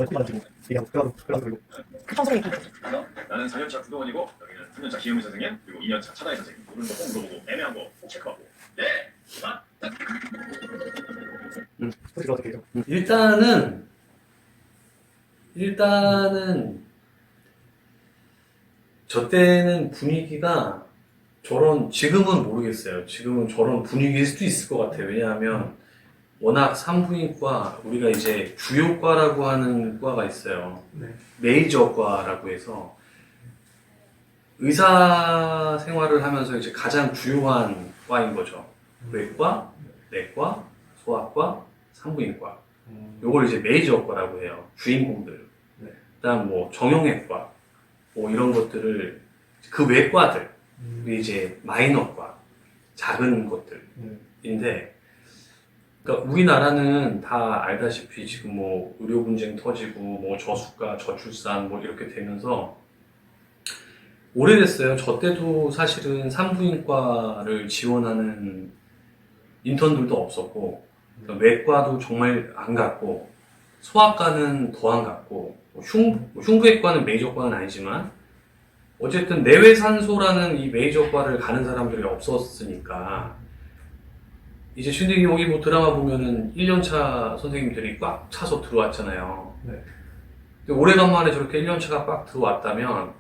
가지고 얘기하고 그래가지고 급한 소리 얘기해. 나는 4년차 구도원이고 여기는 3년차 기현미 선생님 그리고 2년차 차다희 선생님 모르는 거 꼭 물어보고 애매한 거 꼭 체크하고 네! 소식을 어떻게 해요? 일단은 저 때는 분위기가 지금은 모르겠어요. 지금은 저런 분위기일 수도 있을 것 같아요. 왜냐하면 워낙 산부인과, 우리가 이제 주요과라고 하는 과가 있어요. 네. 메이저과라고 해서 의사 생활을 하면서 이제 가장 주요한 과인 거죠. 외과, 내과, 소아과, 산부인과. 요걸 이제 메이저과라고 해요. 주인공들. 네. 그다음 뭐 정형외과, 뭐 이런 것들을 그 외과들, 이제 마이너과, 작은 것들인데, 그러니까 우리나라는 다 알다시피 지금 뭐 의료 분쟁 터지고 뭐 저수가, 저출산 뭐 이렇게 되면서 오래됐어요. 저 때도 사실은 산부인과를 지원하는 인턴들도 없었고, 외과도 정말 안 갔고, 소아과는 더 안 갔고, 흉부외과는 메이저과는 아니지만, 어쨌든 내외산소라는 이 메이저과를 가는 사람들이 없었으니까, 이제 신대기 여기 뭐 드라마 보면은 1년차 선생님들이 꽉 차서 들어왔잖아요. 네. 근데 오래간만에 저렇게 1년차가 꽉 들어왔다면,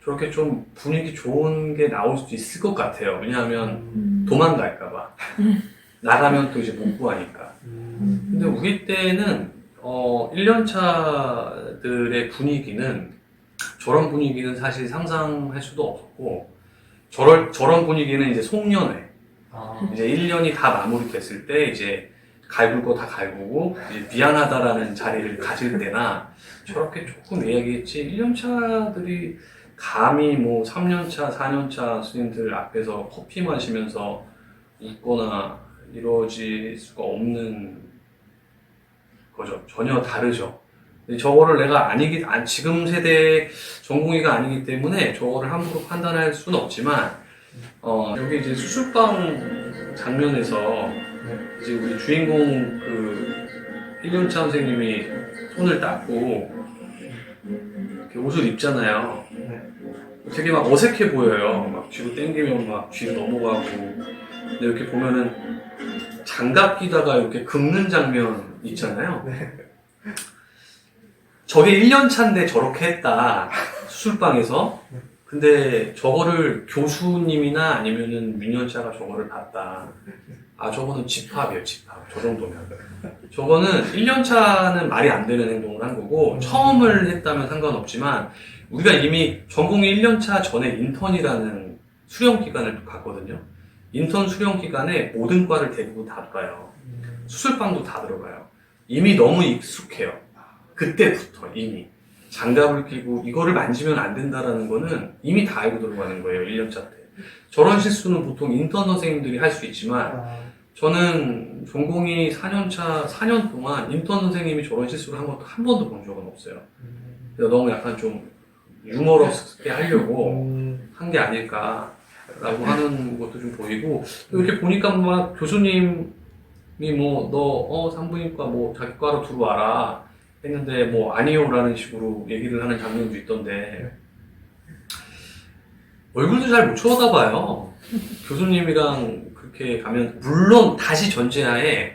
저렇게 좀 분위기 좋은 게 나올 수도 있을 것 같아요. 왜냐하면 도망갈까봐. 나가면 또 이제 못 구하니까. 근데 우리 때는 1년차들의 분위기는 저런 분위기는 사실 상상할 수도 없었고 저런 분위기는 이제 송년회 이제 1년이 다 마무리됐을 때 이제 갈굴 거 다 갈구고 이제 미안하다라는 자리를 가질 때나 저렇게 조금 이야기했지 1년차들이 감히 뭐 3년차, 4년차 스님들 앞에서 커피 마시면서 웃거나 이루어질 수가 없는 거죠. 전혀 다르죠. 근데 저거를 내가 지금 세대의 전공의가 아니기 때문에 저거를 함부로 판단할 수는 없지만, 여기 이제 수술방 장면에서 이제 우리 주인공 그 1년차 선생님이 손을 닦고 이렇게 옷을 입잖아요. 되게 막 어색해 보여요. 막 뒤로 당기면 막 뒤로 넘어가고. 근데 이렇게 보면은 장갑 끼다가 이렇게 긁는 장면 있잖아요. 저게 1년차인데 저렇게 했다. 수술방에서. 근데 저거를 교수님이나 아니면은 민년차가 저거를 봤다. 아, 저거는 집합이에요, 집합. 저 정도면. 저거는 1년차는 말이 안 되는 행동을 한 거고, 처음을 했다면 상관없지만, 우리가 이미 전공의 1년차 전에 인턴이라는 수련기간을 갔거든요. 인턴 수련기간에 모든 과를 대부분 다 들어가요. 수술방도 다 들어가요. 이미 너무 익숙해요. 그때부터 이미. 장갑을 끼고 이거를 만지면 안 된다라는 거는 이미 다 알고 들어가는 거예요, 1년차 때. 저런 실수는 보통 인턴 선생님들이 할 수 있지만, 저는 전공이 4년 동안 인턴 선생님이 저런 실수를 한 것도 한 번도 본 적은 없어요. 그래서 너무 약간 좀 유머러스하게 하려고 한 게 아닐까라고 하는 것도 좀 보이고, 이렇게 보니까 막 교수님이 너 산부인과 뭐 자기 과로 들어와라 했는데 뭐 아니요라는 식으로 얘기를 하는 장면도 있던데, 얼굴도 잘 못 쳐다봐요. 교수님이랑 그렇게 가면, 물론 다시 전제하에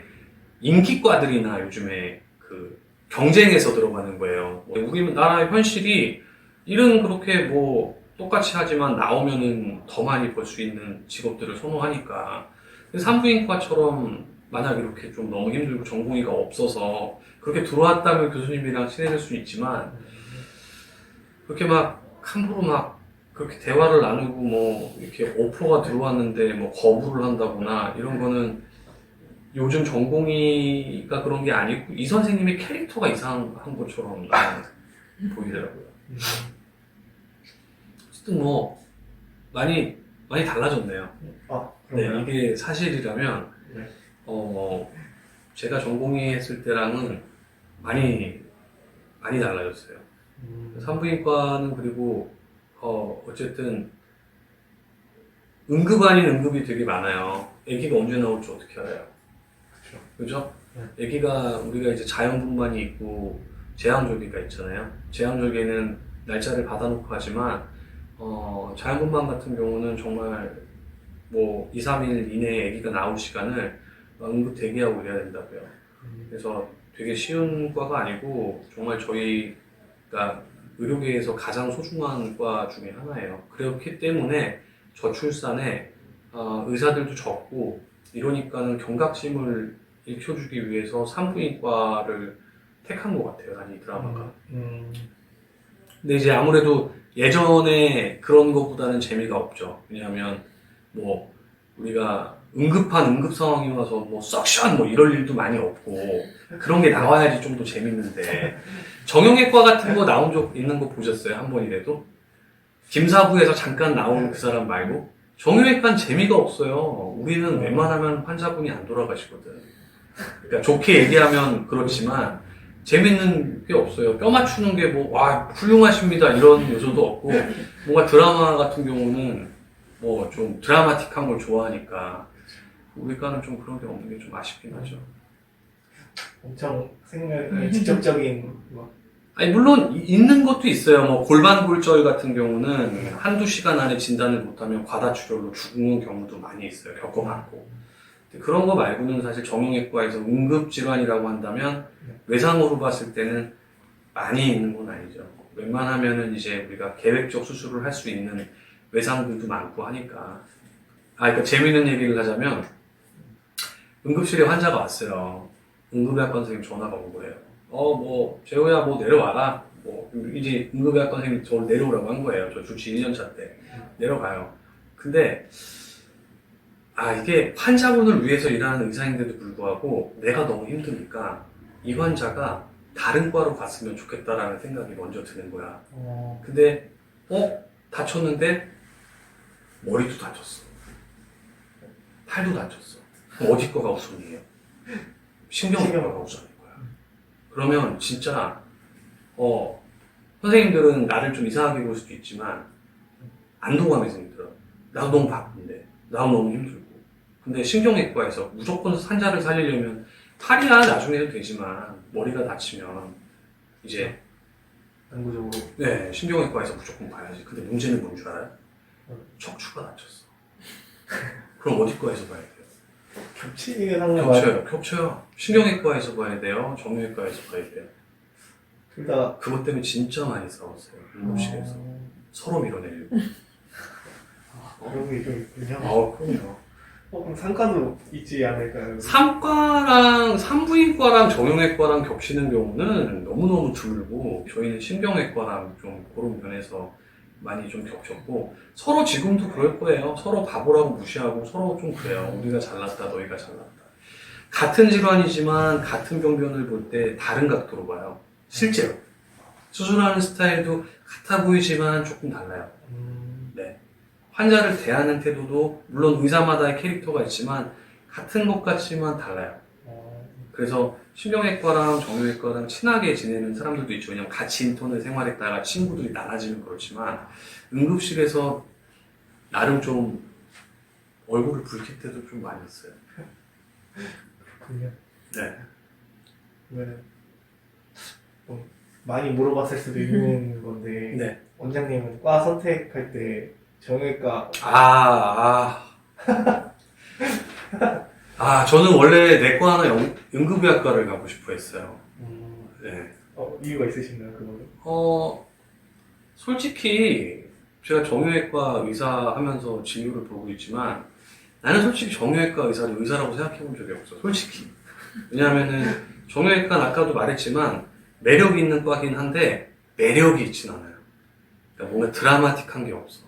인기과들이나 요즘에 그 경쟁에서 들어가는 거예요. 우리 나라의 현실이 일은 그렇게 뭐 똑같이 하지만 나오면은 더 많이 벌 수 있는 직업들을 선호하니까. 산부인과처럼 만약 이렇게 좀 너무 힘들고 전공의가 없어서 그렇게 들어왔다면 교수님이랑 친해질 수 있지만, 그렇게 막 함부로 막 그렇게 대화를 나누고 뭐 이렇게 오퍼가 들어왔는데 뭐 거부를 한다거나 이런 거는 요즘 전공의가 그런 게 아니고 이 선생님의 캐릭터가 이상한 것처럼 보이더라고요. 어쨌든 뭐 많이 달라졌네요. 네, 이게 사실이라면 제가 전공의 했을 때랑은 많이 달라졌어요. 산부인과는 그리고 어쨌든 응급 아닌 응급이 되게 많아요. 아기가 언제 나올지 어떻게 알아요? 그죠? 아기가 우리가 이제 자연분만이 있고 제왕절개가 있잖아요. 제왕절개는 날짜를 받아놓고 하지만 자연분만 같은 경우는 정말 뭐 2, 3일 이내에 아기가 나올 시간을 응급 대기하고 이래야 된다고요. 그래서 되게 쉬운 과가 아니고 정말 저희가 의료계에서 가장 소중한 과 중에 하나예요. 그렇기 때문에 저출산에 의사들도 적고 이러니까는 경각심을 일으켜주기 위해서 산부인과를 택한 것 같아요. 이 드라마가. 근데 이제 아무래도 예전에 그런 것보다는 재미가 없죠. 왜냐하면 뭐 우리가 응급 상황이 와서 뭐 석션 뭐 이럴 일도 많이 없고 그런 게 나와야지 좀 더 재밌는데 정형외과 같은 거 나온 적 있는 거 보셨어요? 한 번이라도? 김사부에서 잠깐 나온 그 사람 말고 정형외과는 재미가 없어요. 우리는 웬만하면 환자분이 안 돌아가시거든. 그러니까 좋게 얘기하면 그렇지만 재밌는 게 없어요. 뼈 맞추는 게 뭐, 와, 훌륭하십니다. 이런 요소도 없고, 뭔가 드라마 같은 경우는 뭐 좀 드라마틱한 걸 좋아하니까, 우리과는 좀 그런 게 없는 게 좀 아쉽긴 하죠. 엄청 직접적인 뭐. 아니, 물론 있는 것도 있어요. 뭐 골반골절 같은 경우는 한두 시간 안에 진단을 못하면 과다출혈로 죽는 경우도 많이 있어요. 겪어봤고. 그런 거 말고는 사실 정형외과에서 응급질환이라고 한다면 외상으로 봤을 때는 많이 있는 건 아니죠. 웬만하면은 이제 우리가 계획적 수술을 할 수 있는 외상들도 많고 하니까. 그러니까 재밌는 얘기를 하자면 응급실에 환자가 왔어요. 응급의학과 선생님 전화가 온 거예요. 뭐 재호야 뭐 내려와라. 뭐 이제 응급의학과 선생님이 저를 내려오라고 한 거예요. 저 주치 1년차 때 내려가요. 근데 이게 환자분을 위해서 일하는 의사인데도 불구하고 내가 너무 힘드니까 이 환자가 다른 과로 갔으면 좋겠다라는 생각이 먼저 드는 거야. 근데 다쳤는데 머리도 다쳤어. 팔도 다쳤어. 그럼 어디 과가 우선이에요? 신경외과가 우선인 거야. 그러면 진짜 선생님들은 나를 좀 이상하게 볼 수도 있지만 안도감이 힘들어. 나도 너무 바쁜데 나도 너무 힘들고. 근데 신경외과에서 무조건 환자를 살리려면 팔이야 나중에 해도 되지만 머리가 다치면 이제 연구적으로 네 신경외과에서 무조건 봐야지. 근데 문제는 뭔 줄 알아요? 척추가 다쳤어. 그럼 어디 과에서 봐야 돼요? 겹치는 상황 겹쳐요. 신경외과에서 봐야 돼요. 정형외과에서 봐야 돼요. 둘 다 그것 때문에 진짜 많이 싸웠어요. 응급실에서 서로 밀어내려고. 그런 게 좀 있군요. 그럼요. 그럼 상과도 있지 않을까요? 산부인과랑 정형외과랑 겹치는 경우는 너무너무 드물고 저희는 신경외과랑 좀 그런 면에서 많이 좀 겹쳤고 서로 지금도 그럴 거예요. 서로 바보라고 무시하고 서로 좀 그래요. 우리가 잘났다 너희가 잘났다. 같은 질환이지만 같은 병변을 볼 때 다른 각도로 봐요. 실제로 수술하는 스타일도 같아 보이지만 조금 달라요. 네. 환자를 대하는 태도도 물론 의사마다의 캐릭터가 있지만 같은 것 같지만 달라요. 그래서 신경외과랑 정형외과랑 친하게 지내는 사람들도 있죠. 왜냐면 같이 인턴을 생활했다가 친구들이 나눠지면 그렇지만 응급실에서 나름 좀 얼굴을 붉힐 때도 좀 많이 있어요. 그렇군요. 네. 그러면 많이 물어봤을 수도 있는 건데 네. 원장님은 과 선택할 때 정형외과 저는 원래 내과나 응급의학과를 가고 싶어 했어요. 네. 이유가 있으신가요, 그거는? 솔직히 제가 정형외과 의사 하면서 진료를 보고 있지만 나는 솔직히 정형외과 의사를 의사라고 생각해 본 적이 없어. 솔직히. 왜냐하면은 정형외과는 아까도 말했지만 매력이 있는 과긴 한데 매력이 있진 않아요. 그러니까 뭔가 드라마틱한 게 없어.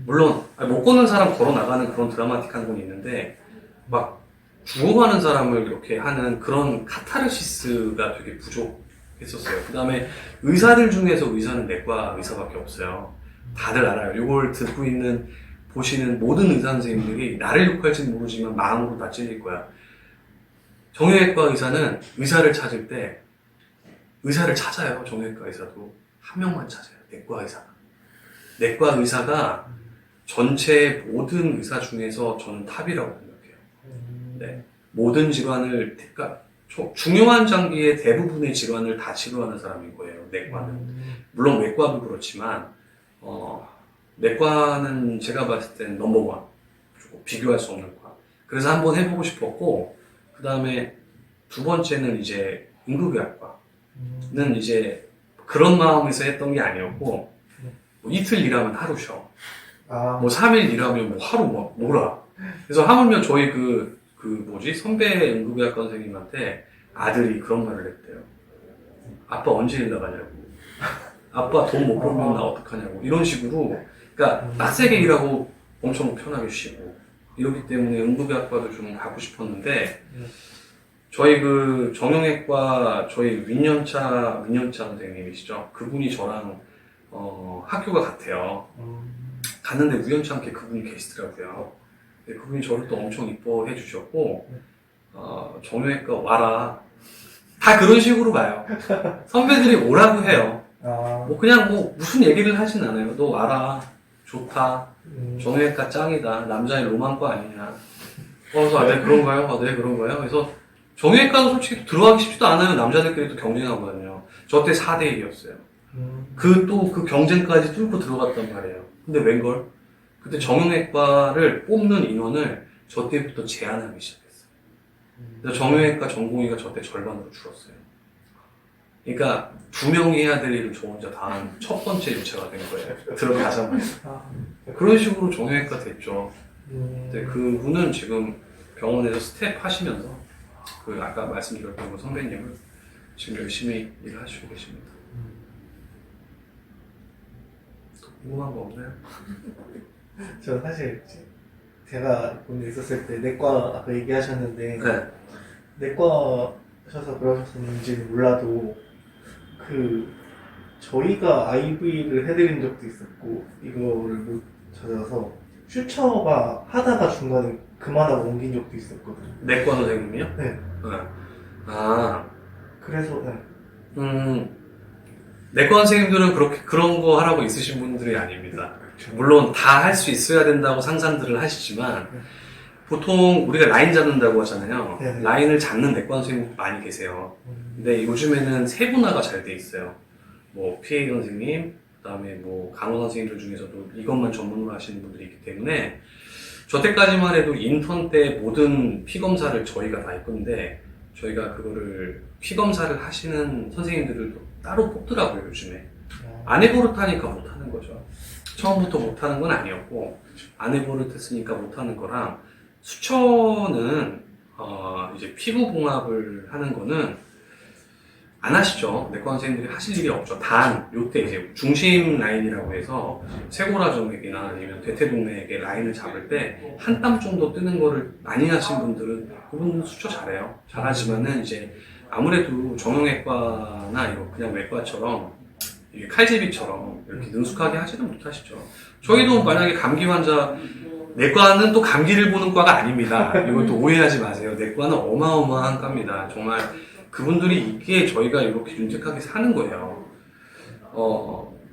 물론 못 걷는 사람 걸어 나가는 그런 드라마틱한 건 있는데 막 죽어가는 사람을 이렇게 하는 그런 카타르시스가 되게 부족했었어요. 그 다음에 의사들 중에서 의사는 내과 의사밖에 없어요. 다들 알아요. 이걸 듣고 있는 보시는 모든 의사 선생님들이 나를 욕할지는 모르지만 마음으로 다 찔릴 거야. 정형외과 의사는 의사를 찾을 때 의사를 찾아요. 정형외과 의사도 한 명만 찾아요. 내과 의사가. 내과 의사가 전체 모든 의사 중에서 저는 탑이라고 생각해요. 네. 모든 질환을, 그러니까 중요한 장기의 대부분의 질환을 다 치료하는 사람인 거예요. 내과는. 물론 외과도 그렇지만 내과는 제가 봤을 땐 넘버원. 비교할 수 없는 과. 그래서 한번 해보고 싶었고 그 다음에 두 번째는 이제 응급의학과는 이제 그런 마음에서 했던 게 아니었고 뭐 이틀 일하면 하루 쉬어. 아, 뭐 3일 일하면 뭐 하루 뭐 놀아. 그래서 하물며 저희 선배 응급의학과 선생님한테 아들이 그런 말을 했대요. 아빠 언제 일 나가냐고. 아빠 돈 못 벌면 나 어떡하냐고. 이런 식으로. 그러니까 빡세게 일하고 엄청 편하게 쉬고. 이렇기 때문에 응급의학과도 좀 가고 싶었는데, 저희 정형외과, 저희 민년차 선생님이시죠. 그분이 저랑, 학교가 같아요. 갔는데 우연찮게 그분이 계시더라고요. 근데 그분이 저를 또 엄청 이뻐해 주셨고, 정형외과 와라. 다 그런 식으로 봐요. 선배들이 오라고 해요. 뭐 그냥 뭐 무슨 얘기를 하진 않아요. 너 와라. 좋다. 정형외과 짱이다. 남자의 로망과 아니냐. 그래서 네 그런가요? 네 그런가요? 그래서 정형외과도 솔직히 들어가기 쉽지도 않아요. 남자들끼리 또 경쟁하거든요. 저 때 4대 1이었어요. 그 경쟁까지 뚫고 들어갔단 말이에요. 근데 웬걸? 그때 정형외과를 뽑는 인원을 저 때부터 제한하기 시작했어요. 그래서 정형외과 전공의가 저 때 절반으로 줄었어요. 그러니까 2명이 해야 될 일을 저 혼자 다 한 첫 번째 유체가 된 거예요. 들어가자마자. 그런 식으로 정형외과 됐죠. 근데 그분은 지금 병원에서 스텝 하시면서 아까 말씀드렸던 그 선배님을 지금 열심히 일을 하시고 계십니다. 궁금한 거 없나요? 저 사실 제가 군대 있었을 때 내과 아까 얘기하셨는데 네. 내과셔서 그러셨는지는 몰라도 저희가 IV를 해드린 적도 있었고 이거를 못 찾아서 퓨처가 하다가 중간에 그만하고 옮긴 적도 있었거든요. 내과 선생님이요? 네. 그래서 내과 선생님들은 그런 거 하라고 있으신 분들이 아닙니다. 물론 다 할 수 있어야 된다고 상상들을 하시지만 보통 우리가 라인 잡는다고 하잖아요. 네. 라인을 잡는 내과 선생님 많이 계세요. 근데 요즘에는 세분화가 잘 돼 있어요. 뭐 PA 선생님, 그다음에 뭐 간호 선생님들 중에서도 이것만 전문으로 하시는 분들이 있기 때문에 저 때까지만 해도 인턴 때 모든 피 검사를 저희가 다 했건데 저희가 그거를 피 검사를 하시는 선생님들을 따로 뽑더라고요 요즘에. 안 해버릇하니까 못하는 거죠. 처음부터 못하는 건 아니었고 안 해버릇했으니까 못하는 거랑 수처는 이제 피부 봉합을 하는 거는 안 하시죠. 내과 선생님들이 하실 일이 없죠. 단 요때 이제 중심 라인이라고 해서 쇄골화 정맥이나 아니면 대퇴동맥의 라인을 잡을 때 한 땀 정도 뜨는 거를 많이 하신 분들은 그분은 수처 잘해요. 잘하지만은 이제 아무래도 정형외과나 이거 그냥 외과처럼 이게 칼제비처럼 이렇게 능숙하게 하지는 못하시죠. 저희도 만약에 감기 환자 내과는 또 감기를 보는 과가 아닙니다. 이걸 또 오해하지 마세요. 내과는 어마어마한 과입니다. 정말 그분들이 있기에 저희가 이렇게 윤택하게 사는 거예요.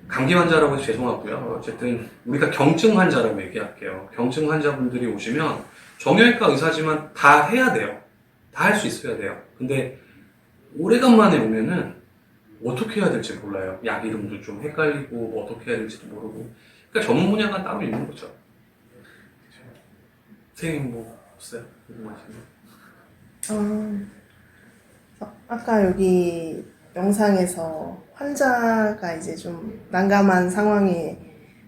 감기 환자라고 해서 죄송하고요. 어쨌든 우리가 경증 환자라고 얘기할게요. 경증 환자분들이 오시면 정형외과 의사지만 다 해야 돼요. 다 할 수 있어야 돼요. 근데 오래간만에 오면은 어떻게 해야 될지 몰라요. 약 이름도 좀 헷갈리고 뭐 어떻게 해야 될지도 모르고. 그러니까 전문 분야가 따로 있는 거죠. 선생님 뭐 없어요? 궁금하신 거? 아까 여기 영상에서 환자가 이제 좀 난감한 상황에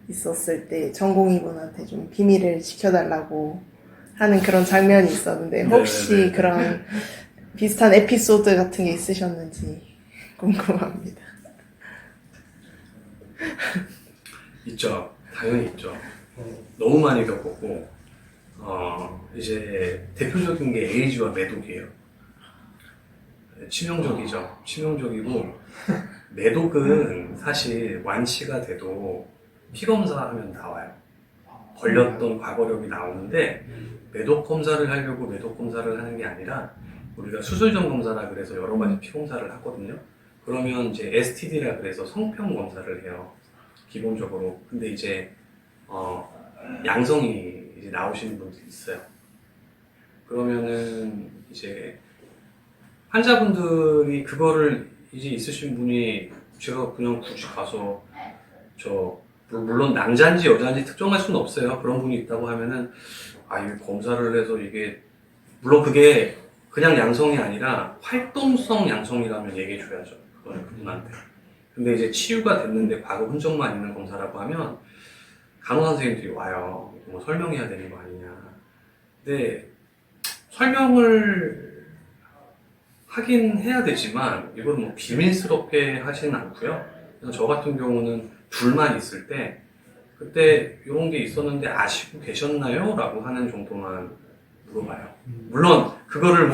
있었을 때 전공의분한테 좀 비밀을 지켜달라고 하는 그런 장면이 있었는데 혹시 네네네. 그런 비슷한 에피소드 같은 게 있으셨는지 궁금합니다. 있죠. 당연히 있죠. 너무 많이 겪었고 이제 대표적인 게 에이즈와 매독이에요. 치명적이죠. 치명적이고 매독은 사실 완치가 돼도 피검사하면 나와요. 걸렸던 과거력이 나오는데 매독 검사를 하려고 매독 검사를 하는 게 아니라 우리가 수술 전 검사라 그래서 여러 가지 피검사를 하거든요. 그러면 이제 STD라 그래서 성평 검사를 해요. 기본적으로. 근데 이제 양성이 이제 나오시는 분들이 있어요. 그러면은 이제 환자분들이 그거를 이제 있으신 분이 제가 그냥 굳이 가서 물론 남자인지 여자인지 특정할 수는 없어요. 그런 분이 있다고 하면은 이게 검사를 해서 이게 물론 그게 그냥 양성이 아니라 활동성 양성이라면 얘기해 줘야죠. 그거는 그분한테. 근데 이제 치유가 됐는데 과거 흔적만 있는 검사라고 하면 간호사 선생님들이 와요. 뭐 설명해야 되는 거 아니냐. 근데 설명을 하긴 해야 되지만 이걸 뭐 비밀스럽게 하지는 않고요. 그래서 저 같은 경우는 둘만 있을 때 그때 이런 게 있었는데 아시고 계셨나요? 라고 하는 정도만 물어봐요. 물론 그거를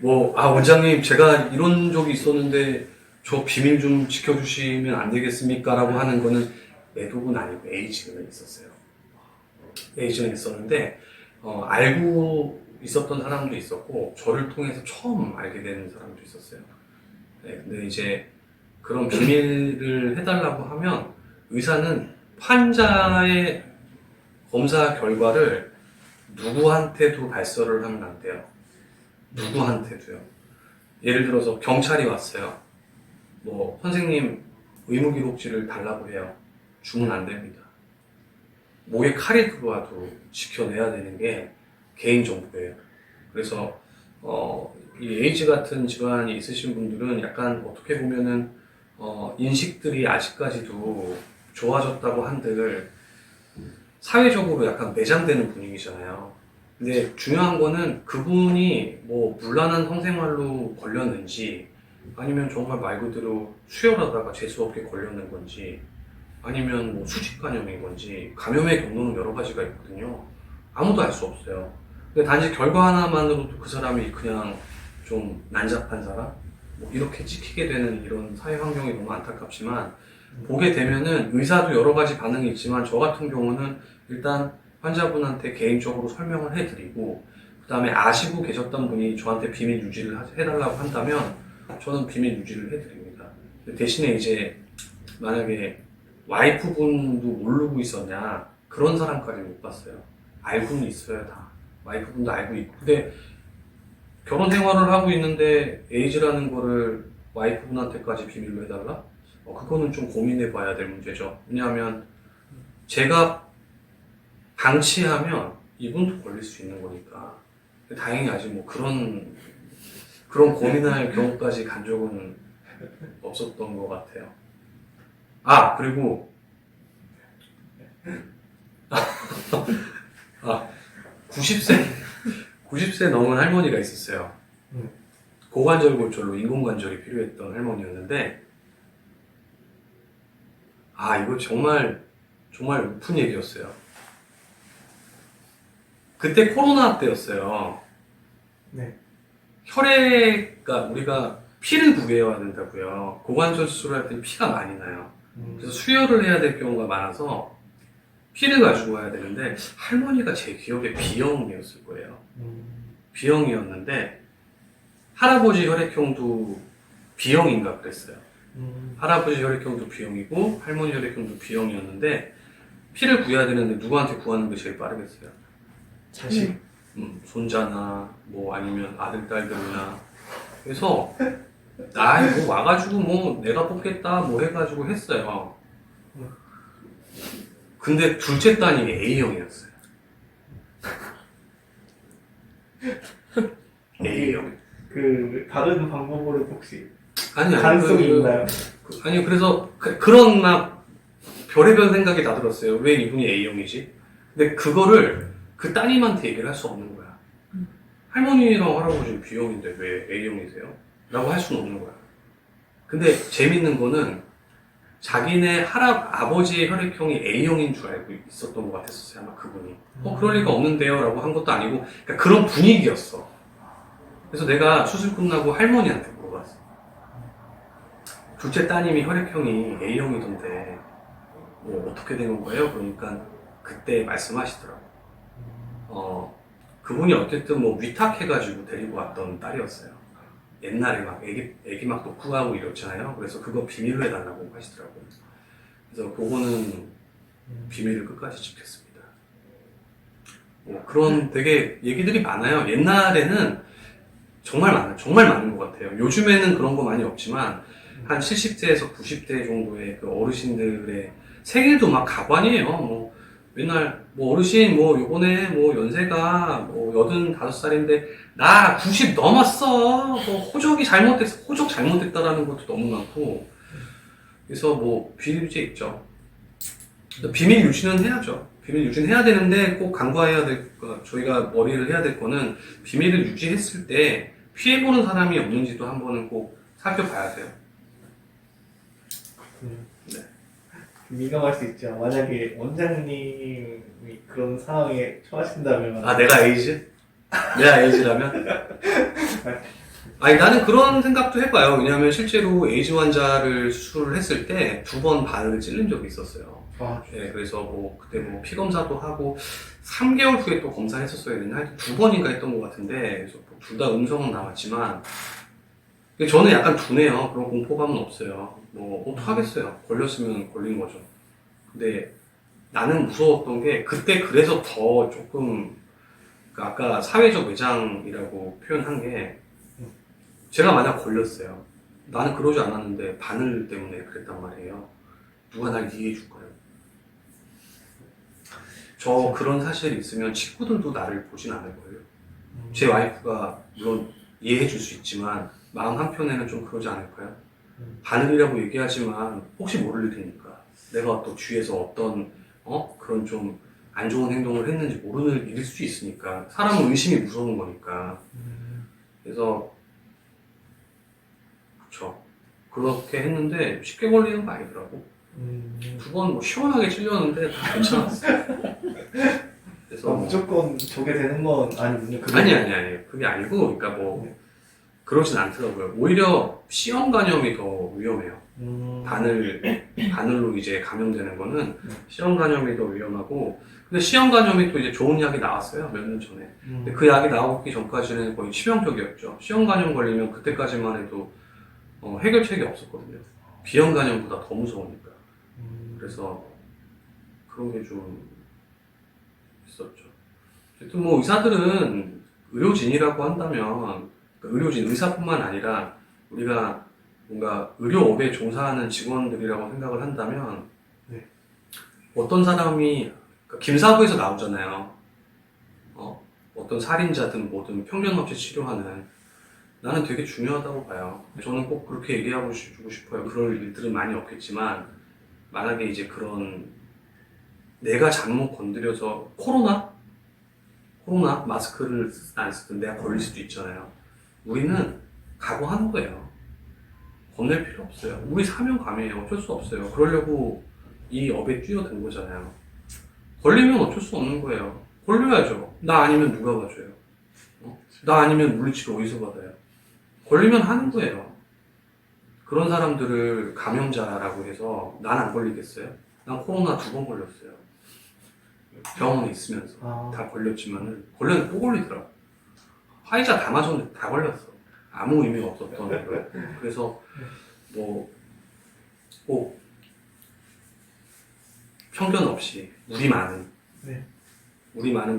원장님 제가 이런 적이 있었는데 저 비밀 좀 지켜주시면 안 되겠습니까? 라고 하는 거는 매독은 아니고 에이징은 있었어요. 에이징은 있었는데 알고 있었던 사람도 있었고 저를 통해서 처음 알게 된 사람도 있었어요. 네, 근데 이제 그런 비밀을 해달라고 하면 의사는 환자의 검사 결과를 누구한테도 발설을 하면 안 돼요. 누구한테도요. 예를 들어서 경찰이 왔어요. 선생님 의무기록지를 달라고 해요. 주면 안 됩니다. 목에 칼이 들어와도 지켜내야 되는 게 개인정보예요. 그래서 이 에이즈 같은 질환이 있으신 분들은 약간 어떻게 보면은 인식들이 아직까지도 좋아졌다고 한들 사회적으로 약간 매장되는 분위기잖아요. 근데 중요한 거는 그분이 문란한 성생활로 걸렸는지 아니면 정말 말 그대로 수혈하다가 재수없게 걸렸는 건지 아니면 수직 감염인 건지 감염의 경로는 여러 가지가 있거든요. 아무도 알 수 없어요. 근데 단지 결과 하나만으로도 그 사람이 그냥 좀 난잡한 사람? 이렇게 찍히게 되는 이런 사회 환경이 너무 안타깝지만 보게 되면은 의사도 여러 가지 반응이 있지만 저 같은 경우는 일단 환자분한테 개인적으로 설명을 해드리고 그 다음에 아시고 계셨던 분이 저한테 비밀 유지를 해달라고 한다면 저는 비밀 유지를 해드립니다. 대신에 이제 만약에 와이프분도 모르고 있었냐 그런 사람까지 못 봤어요. 알고는 있어요 다. 와이프분도 알고 있고 근데 결혼 생활을 하고 있는데 에이즈라는 거를 와이프분한테까지 비밀로 해달라? 그거는 좀 고민해 봐야 될 문제죠. 왜냐하면 제가 방치하면 이분도 걸릴 수 있는 거니까. 다행히 아직 그런 고민할 경우까지 간 적은 없었던 것 같아요. 그리고 90세 넘은 할머니가 있었어요. 고관절 골절로 인공관절이 필요했던 할머니였는데 이거 정말 우픈 얘기였어요. 그때 코로나 때였어요. 네. 혈액가 우리가 피를 구해야 된다고요. 고관절 수술을 할 때 피가 많이 나요. 그래서 수혈을 해야 될 경우가 많아서 피를 가지고 와야 되는데 할머니가 제 기억에 B형이었을 거예요. B형이었는데 할아버지 혈액형도 B형인가 그랬어요. 할아버지 혈액형도 B형이고 할머니 혈액형도 B형이었는데 피를 구해야 되는데 누구한테 구하는 게 제일 빠르겠어요? 자식? 손자나 아니면 아들 딸들이나 그래서 이거 와가지고 내가 뽑겠다 해가지고 했어요. 근데 둘째 딸이 A형이었어요. A형. 다른 방법으로 혹시 아니요. 가능성이 있나요? 아니요. 그래서 그런 별의별 생각이 다 들었어요. 왜 이분이 A형이지? 근데 그거를 그 따님한테 얘기를 할 수 없는 거야. 할머니랑 할아버지는 B형인데 왜 A형이세요? 라고 할 수는 없는 거야. 근데 재밌는 거는 자기네 아버지의 혈액형이 A형인 줄 알고 있었던 것 같았었어요. 아마 그분이. 그럴 리가 없는데요? 라고 한 것도 아니고 그러니까 그런 분위기였어. 그래서 내가 수술 끝나고 할머니한테 물어봤어. 둘째 따님이 혈액형이 A형이던데 어떻게 된 거예요? 그러니까 그때 말씀하시더라고. 그분이 어쨌든 위탁해가지고 데리고 왔던 딸이었어요. 옛날에 애기 막 놓고 가고 이랬잖아요. 그래서 그거 비밀로 해달라고 하시더라고요. 그래서 그거는 비밀을 끝까지 지켰습니다. 그런 되게 얘기들이 많아요. 옛날에는 정말 많아요. 정말 많은 것 같아요. 요즘에는 그런 거 많이 없지만 한 70대에서 90대 정도의 그 어르신들의 생일도 막 가관이에요. 뭐 맨날 뭐 어르신 뭐 요번에 뭐 연세가 뭐 85살인데 나 90 넘었어. 뭐 호적이 잘못됐어. 호적 잘못됐다라는 것도 너무 많고. 그래서 뭐 비밀유지 있죠. 비밀 유지는 해야죠. 비밀 유지는 해야 되는데 꼭 간과해야 될 거, 저희가 머리를 해야 될 거는 비밀을 유지했을 때 피해보는 사람이 없는지도 한번은 꼭 살펴봐야 돼요. 네. 민감할 수 있죠. 만약에 원장님이 그런 상황에 처하신다면. 아, 내가 에이즈? 내가 에이즈라면? 아니, 나는 그런 생각도 해봐요. 왜냐하면 실제로 에이즈 환자를 수술을 했을 때 2번 바늘을 찔린 적이 있었어요. 아, 네, 그래서 뭐 그때 뭐 피 검사도 하고 3개월 후에 또 검사했었어야 되나? 하여튼 2번인가 했던 것 같은데, 그래서 둘 다 음성은 나왔지만 저는 약간 둔해요. 그런 공포감은 없어요. 뭐 어떡하겠어요. 걸렸으면 걸린 거죠. 근데 나는 무서웠던 게 그때 그래서 더 조금 아까 사회적 외장이라고 표현한 게 제가 만약 걸렸어요. 나는 그러지 않았는데 바늘 때문에 그랬단 말이에요. 누가 날 이해해 줄 거예요. 저 그런 사실이 있으면 친구들도 나를 보진 않을 거예요. 제 와이프가 물론 이해해 줄 수 있지만 마음 한편에는 좀 그러지 않을까요? 바늘이라고 얘기하지만 혹시 모를 테니까 내가 또 뒤에서 어떤 그런 좀 안 좋은 행동을 했는지 모르는 일일 수 있으니까 사람은 의심이 무서운 거니까 그래서 그쵸 그렇게 했는데 쉽게 걸리는 거 아니더라고. 2번 뭐 시원하게 찔렸는데 다 괜찮았어요. 그래서 무조건 저게 되는 건 아니군요. 아니 그게 아니고 그러니까 뭐 그러진 않더라고요. 오히려 C형 간염이 더 위험해요. 바늘로 이제 감염되는 거는 C형 간염이 더 위험하고, 근데 C형 간염이 또 이제 좋은 약이 나왔어요. 몇 년 전에. 근데 그 약이 나오기 전까지는 거의 치명적이었죠. C형 간염 걸리면 그때까지만 해도 해결책이 없었거든요. B형 간염보다 더 무서우니까. 그래서 그런 게 좀 있었죠. 어쨌든 뭐 의사들은 의료진이라고 한다면 의료진, 의사뿐만 아니라 우리가 뭔가 의료업에 종사하는 직원들이라고 생각을 한다면 네. 어떤 사람이 김사부에서 나오잖아요. 어떤 살인자든 뭐든 편견 없이 치료하는 나는 되게 중요하다고 봐요. 저는 꼭 그렇게 얘기하고 주고 싶어요. 그럴 일들은 많이 없겠지만 만약에 이제 그런 내가 잘못 건드려서 코로나 마스크를 안 쓰든 내가 걸릴 수도 있잖아요. 우리는 각오하는 거예요. 겁낼 필요 없어요. 우리 사명감이에요. 어쩔 수 없어요. 그러려고 이 업에 뛰어든 거잖아요. 걸리면 어쩔 수 없는 거예요. 걸려야죠. 나 아니면 누가 봐줘요? 나 아니면 물리치료 어디서 받아요? 걸리면 하는 거예요. 그런 사람들을 감염자라고 해서 난 안 걸리겠어요? 난 코로나 2번 걸렸어요. 병원에 있으면서 다 걸렸지만은 걸렸는데 또 걸리더라고. 화이자 다 맞았는데 다 걸렸어. 아무 의미가 없었던 거예요. 그래서 뭐 꼭 편견 없이 우리 많은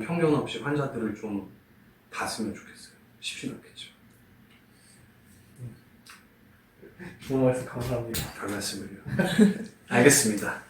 편견 없이 환자들을 좀 봤으면 좋겠어요. 쉽진 않겠죠. 좋은 말씀 감사합니다. 별 말씀을요. 알겠습니다.